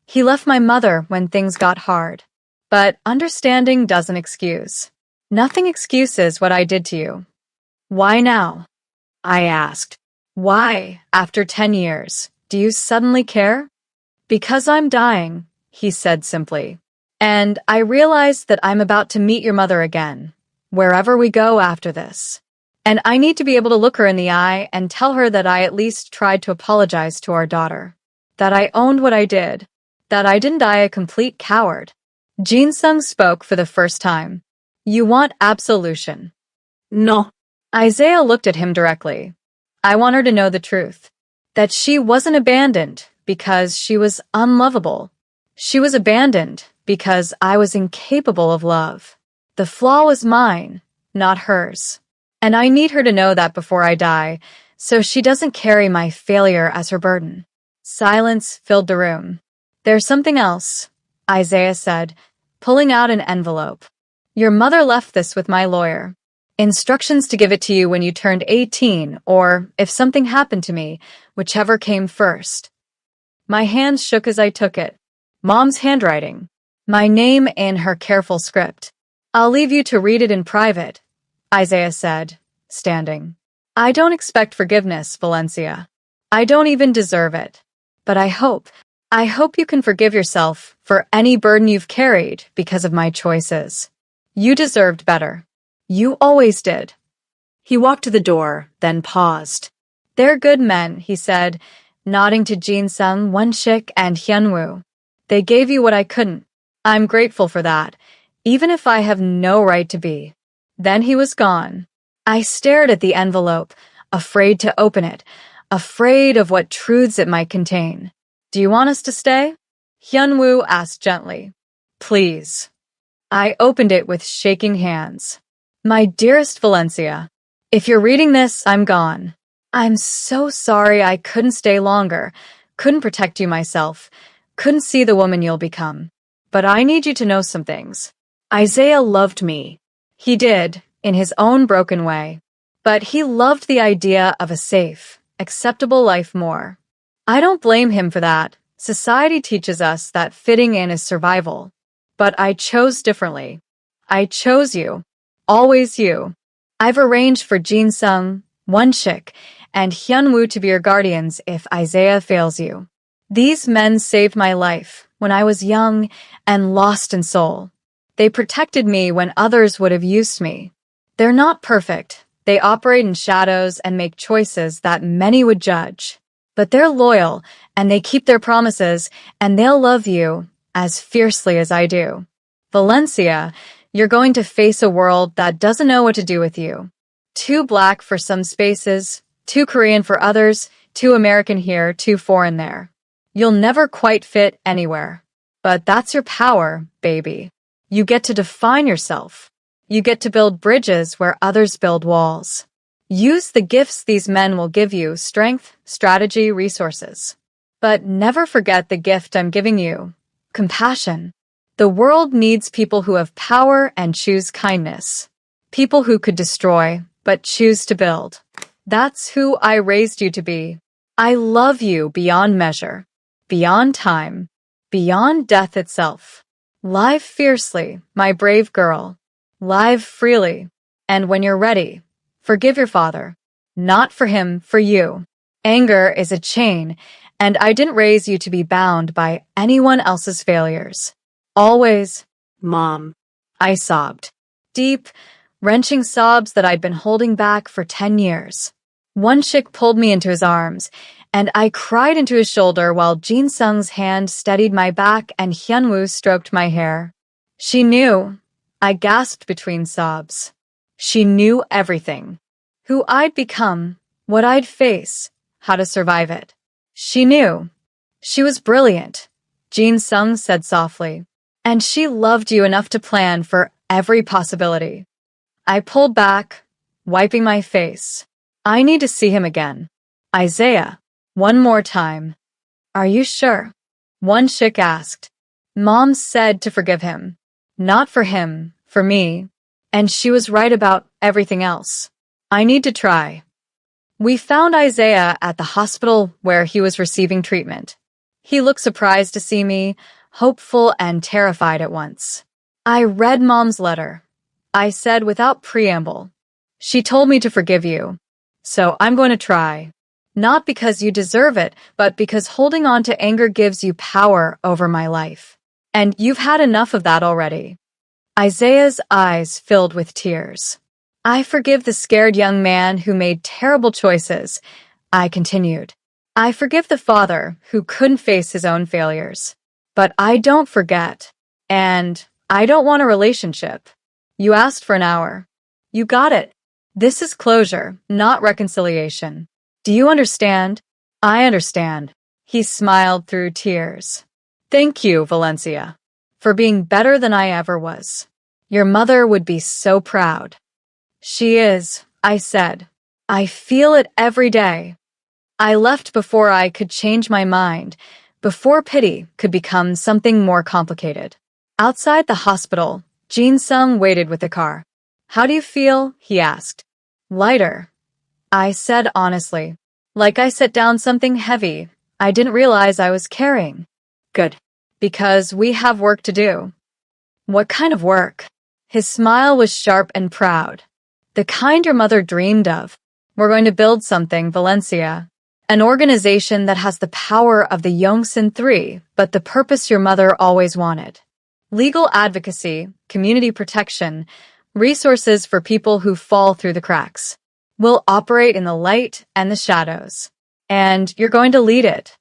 S1: He left my mother when things got hard. But understanding doesn't excuse. Nothing excuses what I did to you. Why now? I asked. Why, after 10 years, do you suddenly care? Because I'm dying, he said simply. And I realized that I'm about to meet your mother again, wherever we go after this. And I need to be able to look her in the eye and tell her that I at least tried to apologize to our daughter. That I owned what I did. That I didn't die a complete coward. Jin Sung spoke for the first time. You want absolution.
S2: No.
S1: Isaiah looked at him directly. I want her to know the truth. That she wasn't abandoned because she was unlovable. She was abandoned because I was incapable of love. The flaw was mine, not hers. And I need her to know that before I die, so she doesn't carry my failure as her burden. Silence filled the room. There's something else, Isaiah said, pulling out an envelope. Your mother left this with my lawyer. Instructions to give it to you when you turned 18, or if something happened to me, whichever came first. My hands shook as I took it. Mom's handwriting. My name in her careful script. I'll leave you to read it in private, Isaiah said, standing. I don't expect forgiveness, Valencia. I don't even deserve it. But I hope I hope you can forgive yourself for any burden you've carried because of my choices. You deserved better. You always did.
S2: He walked to the door, then paused.
S1: They're good men, he said, nodding to Jin-sung, Won-shik, and Hyunwoo. They gave you what I couldn't. I'm grateful for that, even if I have no right to be. Then he was gone. I stared at the envelope, afraid to open it, afraid of what truths it might contain. Do you want us to stay? Hyunwoo asked gently. Please. I opened it with shaking hands. My dearest Valencia, if you're reading this, I'm gone. I'm so sorry I couldn't stay longer, couldn't protect you myself, couldn't see the woman you'll become. But I need you to know some things.
S2: Isaiah loved me.
S1: He did, in his own broken way. But he loved the idea of a safe, acceptable life more. I don't blame him for that. Society teaches us that fitting in is survival. But I chose differently. I chose you. Always you. I've arranged for Jin-sung, Won-shik, and Hyunwoo to be your guardians if Isaiah fails you. These men saved my life when I was young and lost in soul. They protected me when others would have used me. They're not perfect. They operate in shadows and make choices that many would judge. But they're loyal, and they keep their promises, and they'll love you as fiercely as I do. Valencia, you're going to face a world that doesn't know what to do with you. Too black for some spaces, too Korean for others, too American here, too foreign there. You'll never quite fit anywhere. But that's your power, baby. You get to define yourself. You get to build bridges where others build walls. Use the gifts these men will give you: strength, strategy, resources. But never forget the gift I'm giving you: compassion. The world needs people who have power and choose kindness. People who could destroy, but choose to build. That's who I raised you to be. I love you beyond measure, beyond time, beyond death itself. Live fiercely, my brave girl. Live freely. And when you're ready, forgive your father. Not for him, for you. Anger is a chain, and I didn't raise you to be bound by anyone else's failures. Always,
S2: Mom.
S1: I sobbed. Deep, wrenching sobs that I'd been holding back for 10 years. Won-shik pulled me into his arms, and I cried into his shoulder while Jin-sung's hand steadied my back and Hyunwoo stroked my hair. She knew. I gasped between sobs. She knew everything. Who I'd become, what I'd face, how to survive it. She knew. She was brilliant, Jin-sung said softly. And she loved you enough to plan for every possibility. I pulled back, wiping my face. I need to see him again. Isaiah, one more time. Are you sure? Won-shik asked. Mom said to forgive him. Not for him, for me. And she was right about everything else. I need to try. We found Isaiah at the hospital where he was receiving treatment. He looked surprised to see me, hopeful and terrified at once. I read Mom's letter. I said without preamble. She told me to forgive you. So I'm going to try. Not because you deserve it, but because holding on to anger gives you power over my life. And you've had enough of that already. Isaiah's eyes filled with tears. I forgive the scared young man who made terrible choices. I continued. I forgive the father who couldn't face his own failures. But I don't forget. And I don't want a relationship. You asked for an hour. You got it. This is closure, not reconciliation. Do you understand? I understand. He smiled through tears. Thank you, Valencia, for being better than I ever was. Your mother would be so proud. She is, I said. I feel it every day. I left before I could change my mind, before pity could become something more complicated. Outside the hospital, Jin-sung waited with the car. How do you feel? He asked. Lighter. I said honestly. Like I set down something heavy I didn't realize I was carrying. Good. Because we have work to do. What kind of work? His smile was sharp and proud. The kind your mother dreamed of. We're going to build something, Valencia. An organization that has the power of the Yongsan Three, but the purpose your mother always wanted. Legal advocacy, community protection, resources for people who fall through the cracks. We'll operate in the light and the shadows. And you're going to lead it.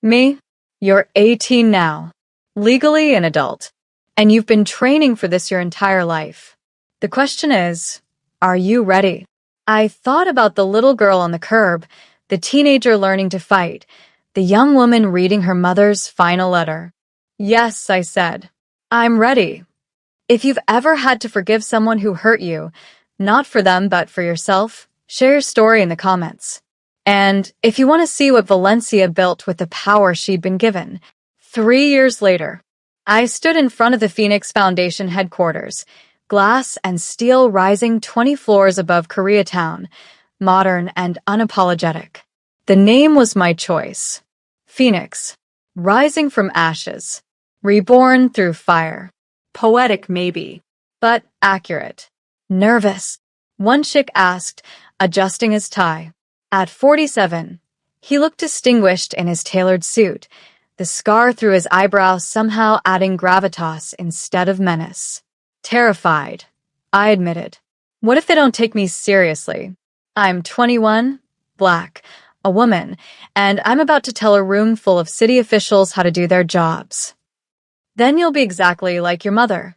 S1: Me? You're 18 now. Legally an adult. And you've been training for this your entire life. The question is, are you ready? I thought about the little girl on the curb, the teenager learning to fight, the young woman reading her mother's final letter. Yes, I said. I'm ready. If you've ever had to forgive someone who hurt you, not for them but for yourself, share your story in the comments. And if you want to see what Valencia built with the power she'd been given, 3 years later, I stood in front of the Phoenix Foundation headquarters, glass and steel rising 20 floors above Koreatown, modern and unapologetic. The name was my choice. Phoenix, rising from ashes, reborn through fire. Poetic maybe, but accurate. Nervous, one chick asked, adjusting his tie. At 47, he looked distinguished in his tailored suit, the scar through his eyebrows somehow adding gravitas instead of menace. Terrified, I admitted. What if they don't take me seriously? I'm 21, black, a woman, and I'm about to tell a room full of city officials how to do their jobs. Then you'll be exactly like your mother,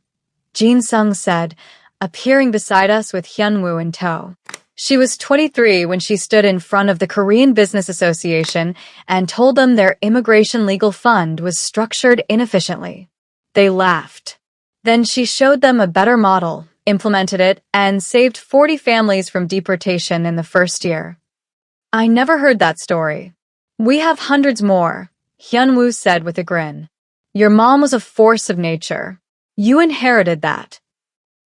S1: Jin Sung said, appearing beside us with Hyunwoo in tow. She was 23 when she stood in front of the Korean Business Association and told them their immigration legal fund was structured inefficiently. They laughed. Then she showed them a better model, implemented it, and saved 40 families from deportation in the first year. I never heard that story. We have hundreds more, Hyunwoo said with a grin. Your mom was a force of nature. You inherited that.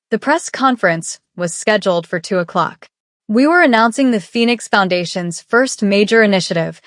S1: The press conference was scheduled for 2 o'clock. We were announcing the Phoenix Foundation's first major initiative,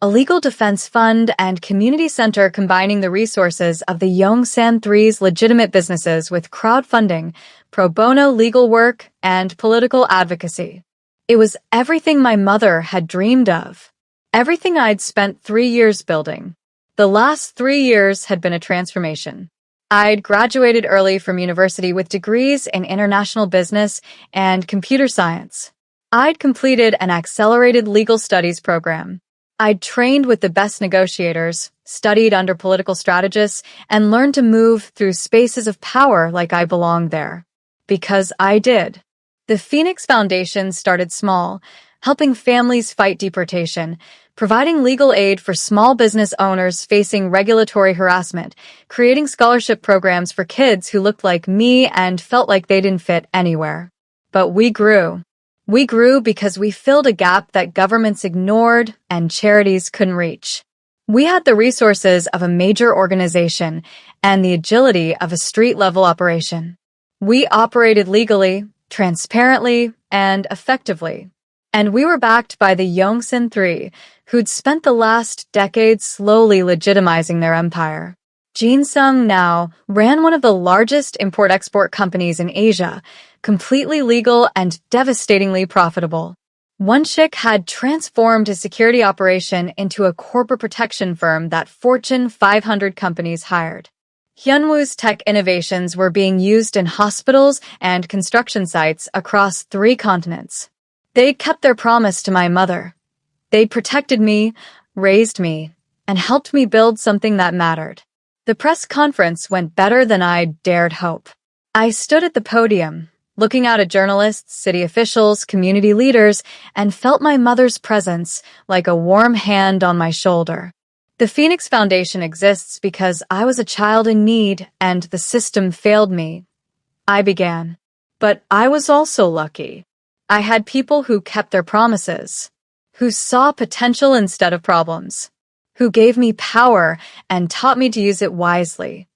S1: a legal defense fund and community center combining the resources of the Yongsan Three's legitimate businesses with crowdfunding, pro bono legal work, and political advocacy. It was everything my mother had dreamed of. Everything I'd spent 3 years building. The last 3 years had been a transformation. I'd graduated early from university with degrees in international business and computer science. I'd completed an accelerated legal studies program. I'd trained with the best negotiators, studied under political strategists, and learned to move through spaces of power like I belonged there. Because I did. The Phoenix Foundation started small, helping families fight deportation, providing legal aid for small business owners facing regulatory harassment, creating scholarship programs for kids who looked like me and felt like they didn't fit anywhere. But we grew. We grew because we filled a gap that governments ignored and charities couldn't reach. We had the resources of a major organization and the agility of a street-level operation. We operated legally, transparently, and effectively. And we were backed by the Yongsan Three, who'd spent the last decade slowly legitimizing their empire. Jin Sung now ran one of the largest import-export companies in Asia, completely legal and devastatingly profitable. One chick had transformed a security operation into a corporate protection firm that Fortune 500 companies hired. Hyunwoo's tech innovations were being used in hospitals and construction sites across 3 continents. They'd kept their promise to my mother. They'd protected me, raised me, and helped me build something that mattered. The press conference went better than I'd dared hope. I stood at the podium, looking out at journalists, city officials, community leaders, and felt my mother's presence like a warm hand on my shoulder. The Phoenix Foundation exists because I was a child in need and the system failed me. I began. But I was also lucky. I had people who kept their promises, who saw potential instead of problems, who gave me power and taught me to use it wisely.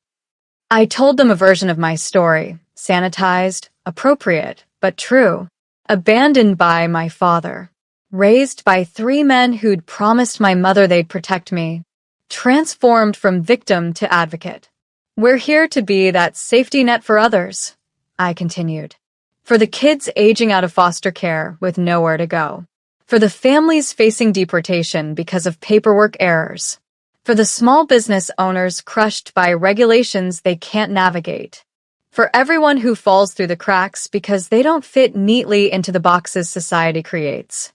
S1: I told them a version of my story, sanitized, appropriate, but true, abandoned by my father, raised by 3 men who'd promised my mother they'd protect me, transformed from victim to advocate. We're here to be that safety net for others, I continued. For the kids aging out of foster care with nowhere to go. For the families facing deportation because of paperwork errors. For the small business owners crushed by regulations they can't navigate. For everyone who falls through the cracks because they don't fit neatly into the boxes society creates.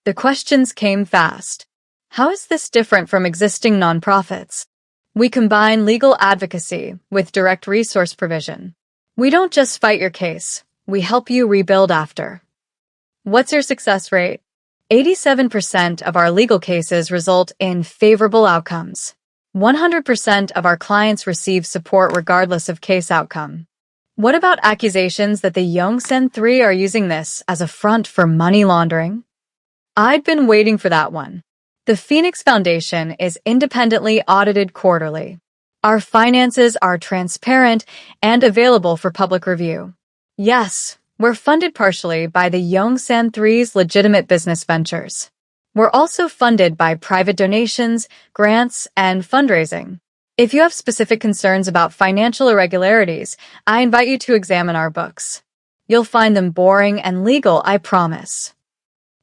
S1: The questions came fast. How is this different from existing nonprofits? We combine legal advocacy with direct resource provision. We don't just fight your case, we help you rebuild after. What's your success rate? 87% of our legal cases result in favorable outcomes. 100% of our clients receive support regardless of case outcome. What about accusations that the Yongsan 3 are using this as a front for money laundering? I'd been waiting for that one. The Phoenix Foundation is independently audited quarterly. Our finances are transparent and available for public review. Yes, we're funded partially by the Yongsan 3's legitimate business ventures. We're also funded by private donations, grants, and fundraising. If you have specific concerns about financial irregularities, I invite you to examine our books. You'll find them boring and legal, I promise.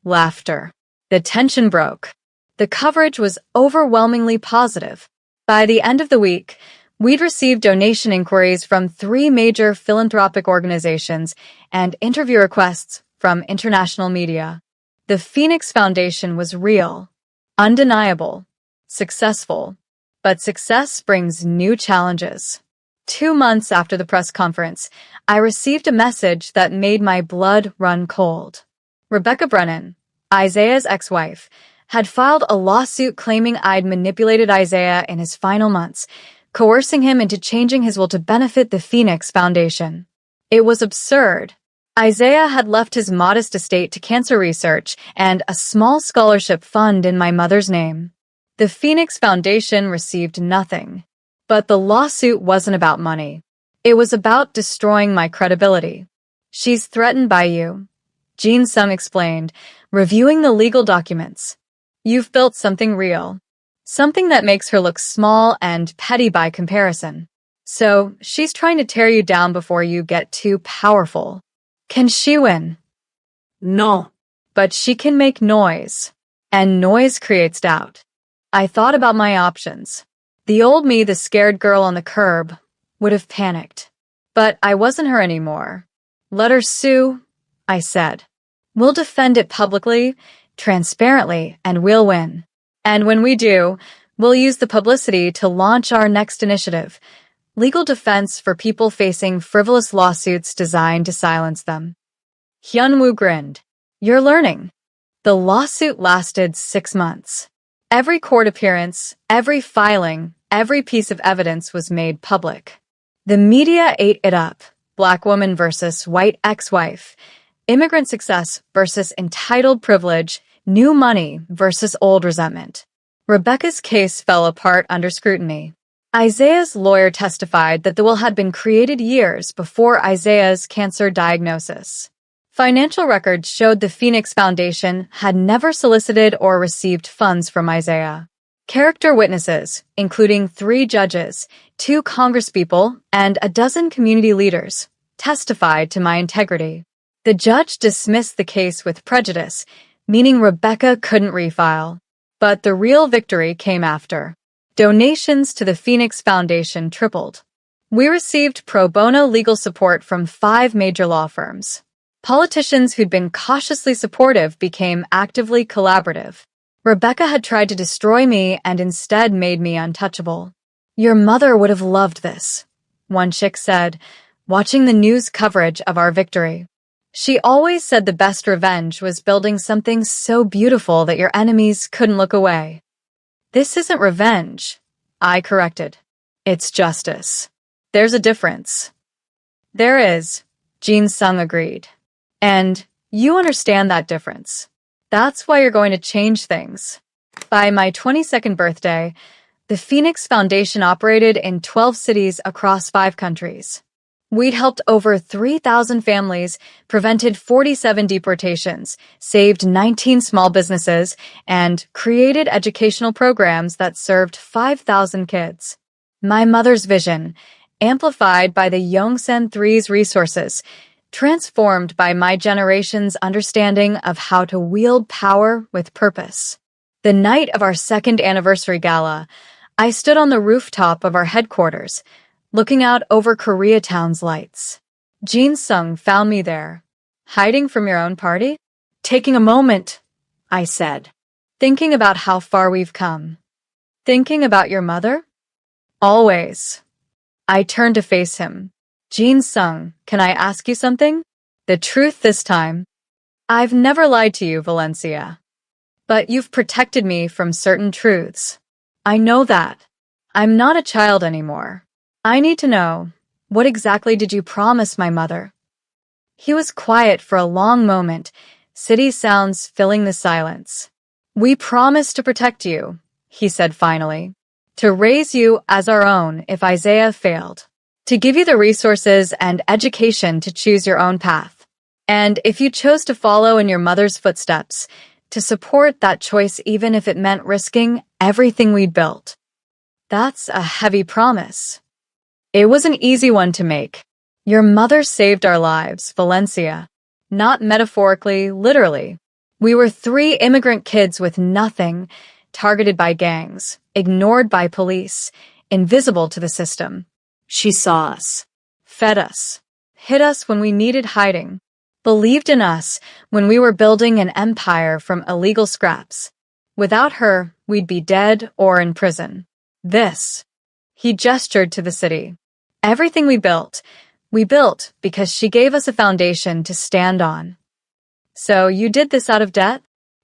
S1: Laughter. The tension broke. The coverage was overwhelmingly positive. By the end of the week, we'd received donation inquiries from 3 major philanthropic organizations and interview requests from international media. The Phoenix Foundation was real, undeniable, successful. But success brings new challenges. 2 months after the press conference, I received a message that made my blood run cold. Rebecca Brennan, Isaiah's ex-wife, had filed a lawsuit claiming I'd manipulated Isaiah in his final months, coercing him into changing his will to benefit the Phoenix Foundation. It was absurd. Isaiah had left his modest estate to cancer research and a small scholarship fund in my mother's name. The Phoenix Foundation received nothing. But the lawsuit wasn't about money. It was about destroying my credibility. She's threatened by you, Jin Sung explained, reviewing the legal documents. You've built something real. Something that makes her look small and petty by comparison. So, she's trying to tear you down before you get too powerful. Can she win?
S2: No.
S1: But she can make noise. And noise creates doubt. I thought about my options. The old me, the scared girl on the curb, would have panicked. But I wasn't her anymore. Let her sue, I said. We'll defend it publicly, transparently, and we'll win. And when we do, we'll use the publicity to launch our next initiative, legal defense for people facing frivolous lawsuits designed to silence them. Hyunwoo grinned. You're learning. The lawsuit lasted 6 months. Every court appearance, every filing, every piece of evidence was made public. The media ate it up. Black woman versus white ex-wife. Immigrant success versus entitled privilege. New money versus old resentment. Rebecca's case fell apart under scrutiny. Isaiah's lawyer testified that the will had been created years before Isaiah's cancer diagnosis. Financial records showed the Phoenix Foundation had never solicited or received funds from Isaiah. Character witnesses, including 3 judges, 2 congresspeople, and a dozen community leaders, testified to my integrity. The judge dismissed the case with prejudice, meaning Rebecca couldn't refile. But the real victory came after. Donations to the Phoenix Foundation tripled. We received pro bono legal support from 5 major law firms. Politicians who'd been cautiously supportive became actively collaborative. Rebecca had tried to destroy me and instead made me untouchable. Your mother would have loved this, one chick said, watching the news coverage of our victory. She always said the best revenge was building something so beautiful that your enemies couldn't look away. This isn't revenge, I corrected. It's justice. There's a difference. There is, Jin Sung agreed. And you understand that difference. That's why you're going to change things. By my 22nd birthday, the Phoenix Foundation operated in 12 cities across 5 countries. We'd helped over 3,000 families, prevented 47 deportations, saved 19 small businesses, and created educational programs that served 5,000 kids. My mother's vision, amplified by the Yongsan 3's resources, transformed by my generation's understanding of how to wield power with purpose. The night of our second anniversary gala, I stood on the rooftop of our headquarters, looking out over Koreatown's lights. Jin Sung found me there. Hiding from your own party?
S2: Taking a moment, I said.
S1: Thinking about how far we've come. Thinking about your mother? Always. I turned to face him. Jin Sung, can I ask you something? The truth this time. I've never lied to you, Valencia. But you've protected me from certain truths. I know that. I'm not a child anymore. I need to know, what exactly did you promise my mother? He was quiet for a long moment, city sounds filling the silence. We promised to protect you, he said finally. To raise you as our own if Isaiah failed. To give you the resources and education to choose your own path. And if you chose to follow in your mother's footsteps, to support that choice even if it meant risking everything we'd built. That's a heavy promise. It was an easy one to make. Your mother saved our lives, Valencia. Not metaphorically, literally. We were 3 immigrant kids with nothing, targeted by gangs, ignored by police, invisible to the system.
S2: She saw us,
S1: Fed us, hid us when we needed hiding, believed in us when we were building an empire from illegal scraps. Without her, we'd be dead or in prison. This. He gestured to the city. Everything we built because she gave us a foundation to stand on. So you did this out of debt?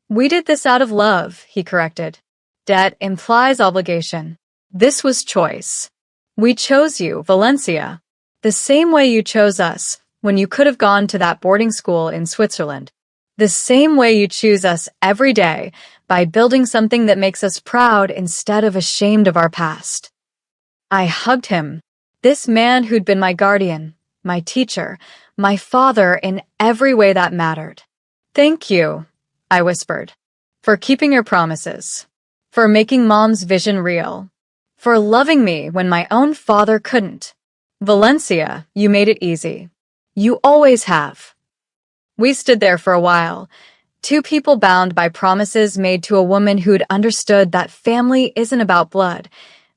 S1: We did this out of love, he corrected. Debt implies obligation. This was choice. We chose you, Valencia, the same way you chose us when you could have gone to that boarding school in Switzerland. The same way you choose us every day by building something that makes us proud instead of ashamed of our past. I hugged him, this man who'd been my guardian, my teacher, my father in every way that mattered. Thank you, I whispered, for keeping your promises, for making Mom's vision real, for loving me when my own father couldn't. Valencia, you made it easy. You always have. We stood there for a while, 2 people bound by promises made to a woman who'd understood that family isn't about blood.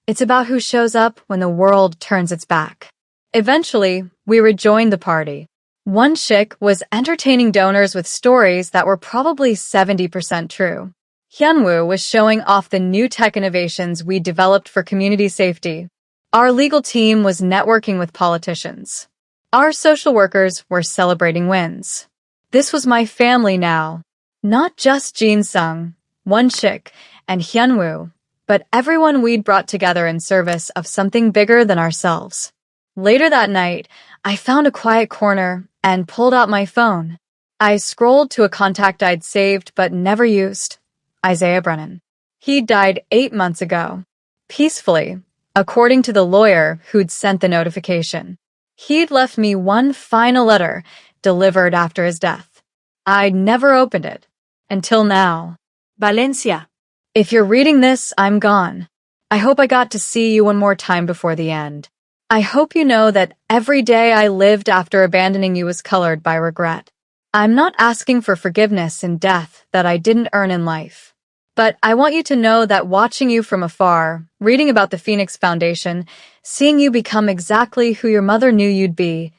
S1: It's about who shows up when the world turns its back. Eventually, we rejoined the party. One chick was entertaining donors with stories that were probably 70% true. Hyunwoo was showing off the new tech innovations we developed for community safety. Our legal team was networking with politicians. Our social workers were celebrating wins. This was my family now. Not just Jin Sung, one chick, and Hyunwoo, but everyone we'd brought together in service of something bigger than ourselves. Later that night, I found a quiet corner and pulled out my phone. I scrolled to a contact I'd saved but never used. Isaiah Brennan. He died 8 months ago. Peacefully, according to the lawyer who'd sent the notification. He'd left me one final letter, delivered after his death. I'd never opened it. Until now.
S2: Valencia.
S1: If you're reading this, I'm gone. I hope I got to see you one more time before the end. I hope you know that every day I lived after abandoning you was colored by regret. I'm not asking for forgiveness in death that I didn't earn in life. But I want you to know that watching you from afar, reading about the Phoenix Foundation, seeing you become exactly who your mother knew you'd be,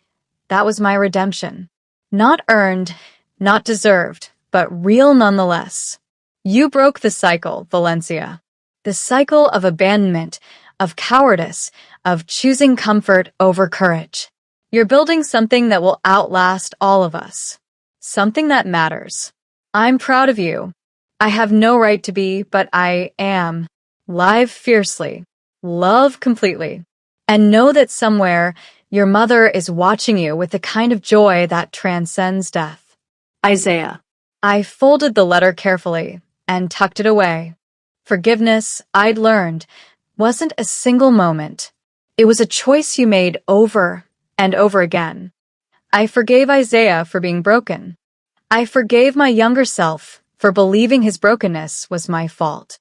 S1: that was my redemption. Not earned, not deserved, but real nonetheless. You broke the cycle, Valencia. The cycle of abandonment, of cowardice, of choosing comfort over courage. You're building something that will outlast all of us. Something that matters. I'm proud of you. I have no right to be, but I am. Live fiercely. Love completely. And know that somewhere, your mother is watching you with the kind of joy that transcends death.
S2: Isaiah.
S1: I folded the letter carefully and tucked it away. Forgiveness, I'd learned, wasn't a single moment. It was a choice you made over and over again. I forgave Isaiah for being broken. I forgave my younger self for believing his brokenness was my fault.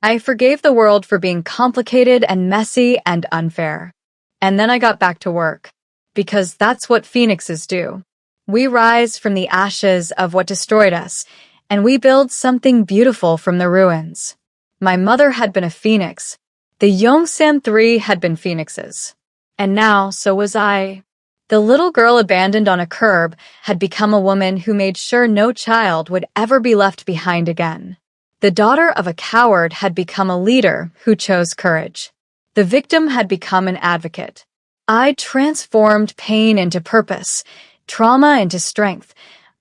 S1: I forgave the world for being complicated and messy and unfair. And then I got back to work. Because that's what phoenixes do. We rise from the ashes of what destroyed us, and we build something beautiful from the ruins. My mother had been a phoenix. The Yongsan Three had been phoenixes. And now, so was I. The little girl abandoned on a curb had become a woman who made sure no child would ever be left behind again. The daughter of a coward had become a leader who chose courage. The victim had become an advocate. I transformed pain into purpose, trauma into strength,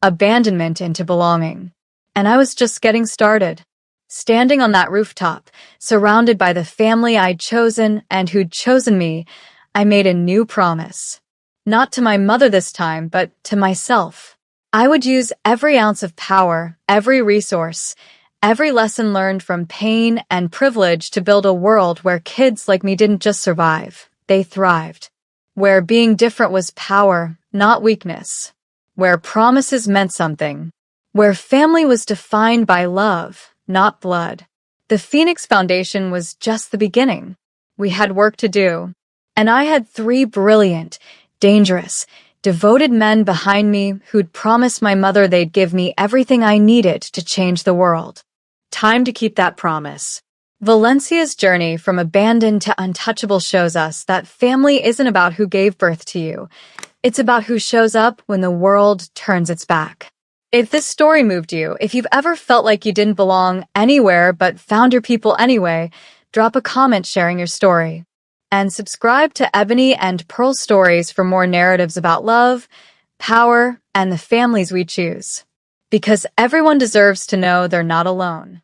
S1: abandonment into belonging. And I was just getting started. Standing on that rooftop, surrounded by the family I'd chosen and who'd chosen me, I made a new promise. Not to my mother this time, but to myself. I would use every ounce of power, every resource, every lesson learned from pain and privilege to build a world where kids like me didn't just survive, they thrived. Where being different was power, not weakness. Where promises meant something. Where family was defined by love, not blood. The Phoenix Foundation was just the beginning. We had work to do. And I had 3 brilliant, dangerous, devoted men behind me who'd promised my mother they'd give me everything I needed to change the world.
S2: Time to keep that promise.
S1: Valencia's journey from abandoned to untouchable shows us that family isn't about who gave birth to you. It's about who shows up when the world turns its back. If this story moved you, if you've ever felt like you didn't belong anywhere but found your people anyway, drop a comment sharing your story. And subscribe to Ebony and Pearl Stories for more narratives about love, power, and the families we choose. Because everyone deserves to know they're not alone.